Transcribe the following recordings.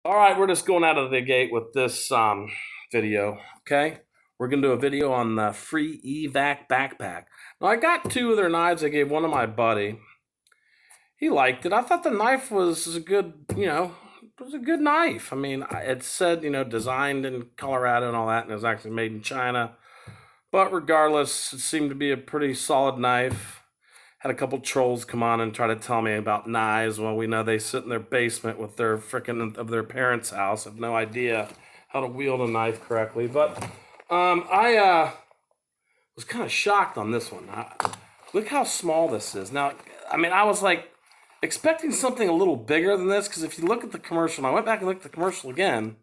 All right, we're just going out of the gate with this video. Okay, we're gonna do a video on the free EVAC backpack. Now I got two of their knives. I gave one to my buddy. He liked it. I thought the knife was a good, it was a good knife. I mean, it said designed in Colorado and all that, and it was actually made in China. But regardless, it seemed to be a pretty solid knife. Had a couple trolls come on and try to tell me about knives. Well, we know they sit in their basement with their frickin' of their parents' house. Have no idea how to wield a knife correctly. But I was kind of shocked on this one. Look how small this is. Now, I mean, I was like expecting something a little bigger than this because if you look at the commercial, and I went back and looked at the commercial again,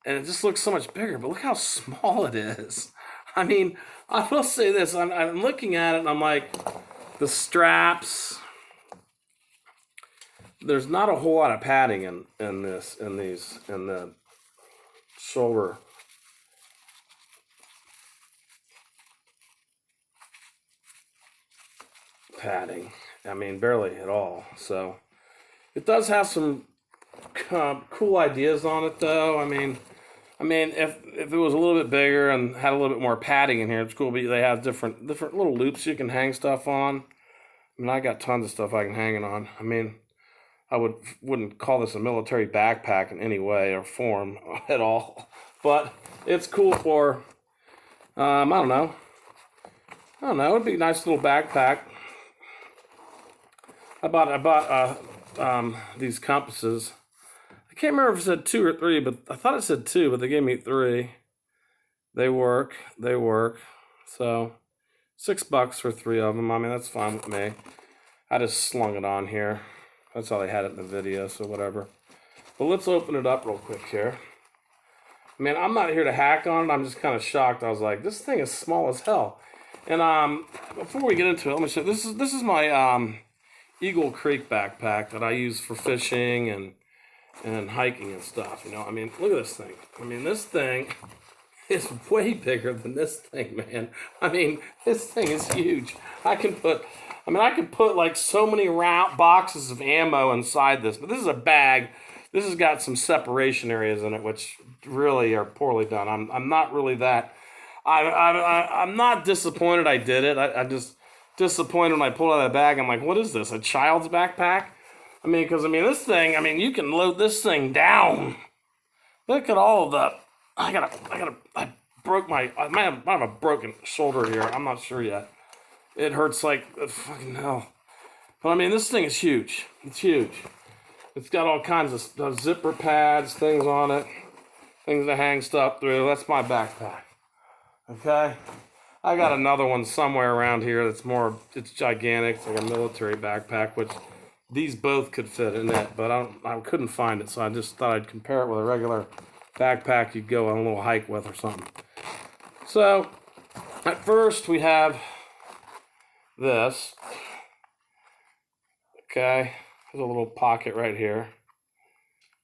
and it just looks so much bigger. But look how small it is. I mean, I will say this: I'm looking at it and I'm like, the straps. There's not a whole lot of padding in the shoulder padding. I mean, barely at all. So it does have some cool ideas on it, though. I mean, if it was a little bit bigger and had a little bit more padding in here, it's cool. But they have different little loops you can hang stuff on. I mean, I got tons of stuff I can hang it on. I mean, I wouldn't call this a military backpack in any way or form at all, but it's cool for I don't know. It'd be a nice little backpack. I bought these compasses. I can't remember if it said 2 or 3, but I thought it said 2, but they gave me 3. They work. So $6 for 3 of them. I mean, that's fine with me. I just slung it on here. That's how they had it in the video, so whatever. But let's open it up real quick here. I mean, I'm not here to hack on it. I'm just kind of shocked. I was like, this thing is small as hell. And before we get into it, let me show you. This is my Eagle Creek backpack that I use for fishing and hiking and stuff. I mean, look at this thing. I mean, this thing is way bigger than this thing, man. I mean, this thing is huge. I can put like so many round boxes of ammo inside this, but this is a bag. This has got some separation areas in it, which really are poorly done. I'm not really that. I'm not disappointed I did it. I just disappointed when I pulled out of the bag. I'm like, what is this? A child's backpack? I mean, because this thing. I mean, you can load this thing down. Look at all of the. I broke my. I might have a broken shoulder here. I'm not sure yet. It hurts like fucking hell. But I mean, this thing is huge. It's huge. It's got all kinds of zipper pads, things on it, things to hang stuff through. That's my backpack. Okay? I got another one somewhere around here it's gigantic. It's like a military backpack, which these both could fit in it, but I couldn't find it, so I just thought I'd compare it with a regular backpack you'd go on a little hike with or something. So, at first we have this. Okay, there's a little pocket right here.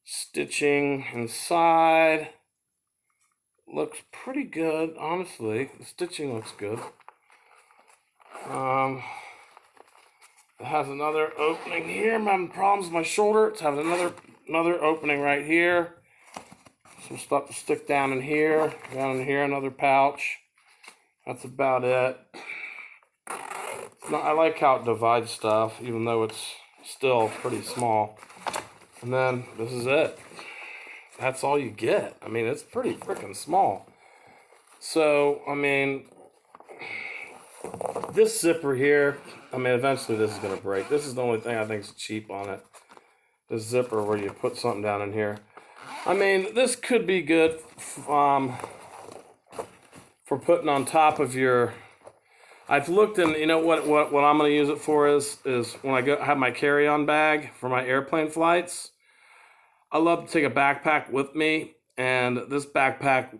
Stitching inside looks pretty good, honestly. The stitching looks good. It has another opening here. I'm having problems with my shoulder. It's having another opening right here. Some stuff to stick down in here, another pouch. That's about it. I like how it divides stuff, even though it's still pretty small. And then this is it. That's all you get. I mean, it's pretty freaking small. So, I mean, this zipper here, I mean, eventually this is going to break. This is the only thing I think is cheap on it. This zipper where you put something down in here. I mean, this could be good for putting on top of your. I've looked and what I'm going to use it for is when I have my carry-on bag for my airplane flights. I love to take a backpack with me, and this backpack,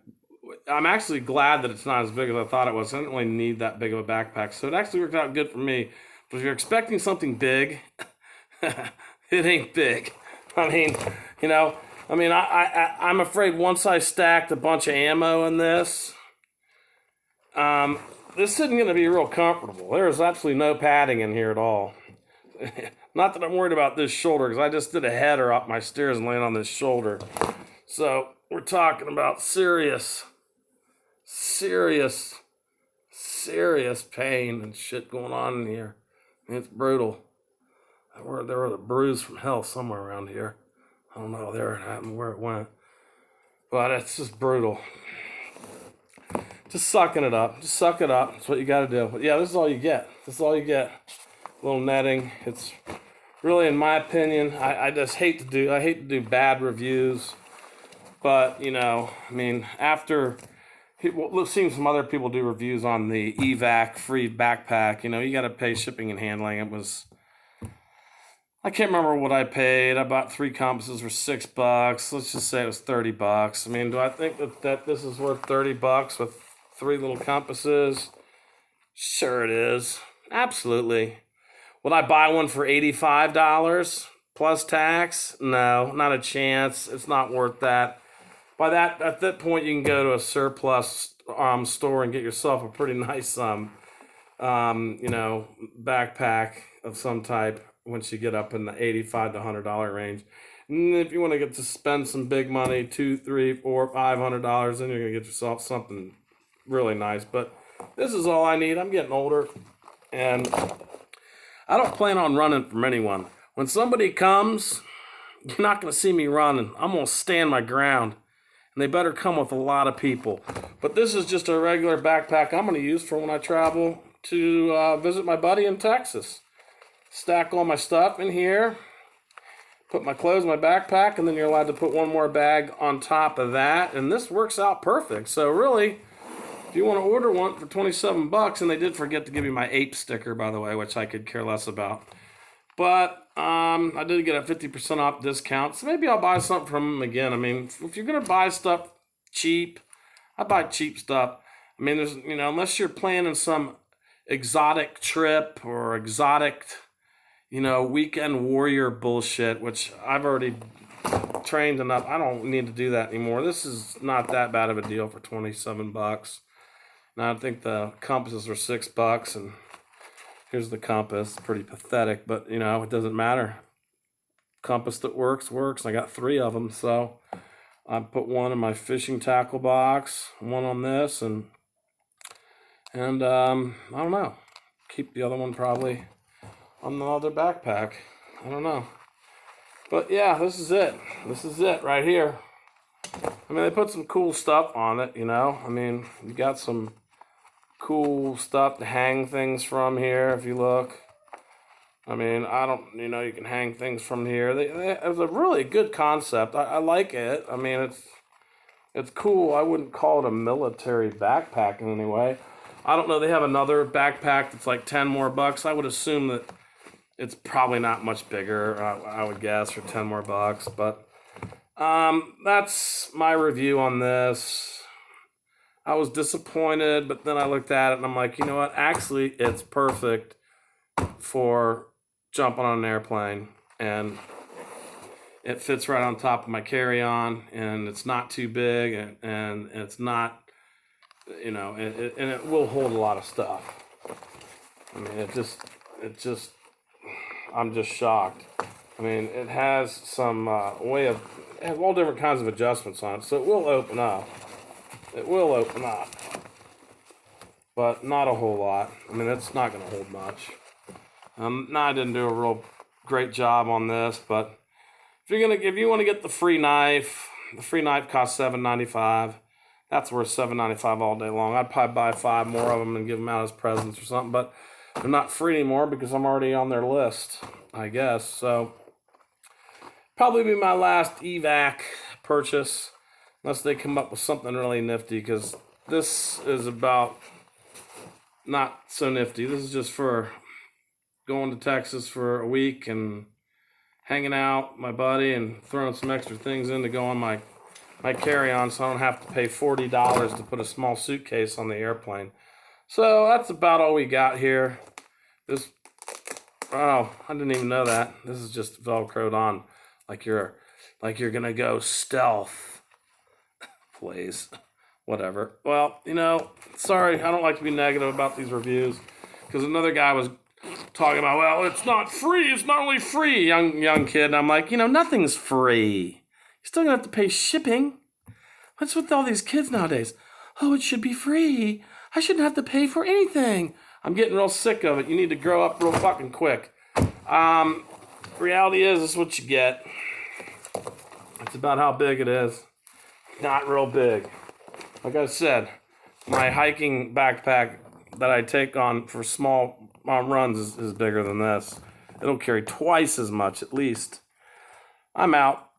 I'm actually glad that it's not as big as I thought it was. I didn't really need that big of a backpack, so it actually worked out good for me. But if you're expecting something big, it ain't big. I mean, I'm afraid once I stacked a bunch of ammo in this, this isn't going to be real comfortable. There's absolutely no padding in here at all. Not that I'm worried about this shoulder, because I just did a header up my stairs and landed on this shoulder. So we're talking about serious pain and shit going on in here. It's brutal. There was a bruise from hell somewhere around here. I don't know where it went. But it's just brutal. Just sucking it up. Just suck it up. That's what you got to do. But yeah, this is all you get. This is all you get. A little netting. It's really, in my opinion, I just hate to do bad reviews. But, you know, I mean, after seeing some other people do reviews on the EVAC free backpack, you know, you got to pay shipping and handling. I can't remember what I paid. I bought 3 compasses for $6. Let's just say it was $30. I mean, do I think that this is worth $30 with 3 little compasses? Sure it is. Absolutely. Would I buy one for $85 plus tax? No, not a chance. It's not worth that. At that point, you can go to a surplus store and get yourself a pretty nice backpack of some type once you get up in the $85 to $100 range. And if you want to get to spend some big money, $200, $300, $400, $500, then you're gonna get yourself something really nice. But this is all I need. I'm getting older, and I don't plan on running from anyone. When somebody comes, you're not gonna see me running. I'm gonna stand my ground. And they better come with a lot of people. But this is just a regular backpack I'm going to use for when I travel to visit my buddy in Texas. Stack all my stuff in here, put my clothes in my backpack, and then you're allowed to put one more bag on top of that. And this works out perfect. So really, if you want to order one for $27, and they did forget to give me my ape sticker, by the way, which I could care less about. But I did get a 50% off discount, so maybe I'll buy something from them again. I mean, if you're gonna buy stuff cheap, I buy cheap stuff. I mean, there's, you know, unless you're planning some exotic trip or exotic, you know, weekend warrior bullshit, which I've already trained enough. I don't need to do that anymore. This is not that bad of a deal for $27. Now I think the compasses are $6, and here's the compass. Pretty pathetic, but you know, it doesn't matter. Compass that works. I got 3 of them, so I put one in my fishing tackle box, one on this, and I don't know. Keep the other one probably on the other backpack. I don't know. But yeah, this is it. This is it right here. I mean, they put some cool stuff on it, you know. I mean, you got some cool stuff to hang things from here if you look. I mean, you can hang things from here. It's a really good concept. I like it. I mean, it's cool. I wouldn't call it a military backpack in any way. I don't know. They have another backpack that's like $10 more. I would assume that it's probably not much bigger, I would guess, for $10 more. But that's my review on this. I was disappointed, but then I looked at it and I'm like, you know what? Actually, it's perfect for jumping on an airplane, and it fits right on top of my carry-on, and it's not too big, and it's not, you know, and it will hold a lot of stuff. I mean, it just, I'm just shocked. I mean, it has some it has all different kinds of adjustments on it, so it will open up. It will open up, but not a whole lot. I mean, it's not going to hold much. I didn't do a real great job on this, but if you want to get the free knife costs $7.95. That's worth $7.95 all day long. I'd probably buy 5 more of them and give them out as presents or something, but they're not free anymore because I'm already on their list, I guess. So probably be my last EVAC purchase, unless they come up with something really nifty, because this is about not so nifty. This is just for going to Texas for a week and hanging out with my buddy and throwing some extra things in to go on my carry-on, so I don't have to pay $40 to put a small suitcase on the airplane. So that's about all we got here. I didn't even know that. This is just Velcroed on like you're gonna go stealth. Please. Whatever. Well, you know, sorry, I don't like to be negative about these reviews, because another guy was talking about, well, it's not free. It's not really free, young kid. And I'm like, nothing's free. You're still gonna have to pay shipping. What's with all these kids nowadays? Oh, it should be free. I shouldn't have to pay for anything. I'm getting real sick of it. You need to grow up real fucking quick. Reality is, this is what you get. It's about how big it is. Not real big. Like I said, my hiking backpack that I take on for small runs is bigger than this. It'll carry twice as much at least. I'm out.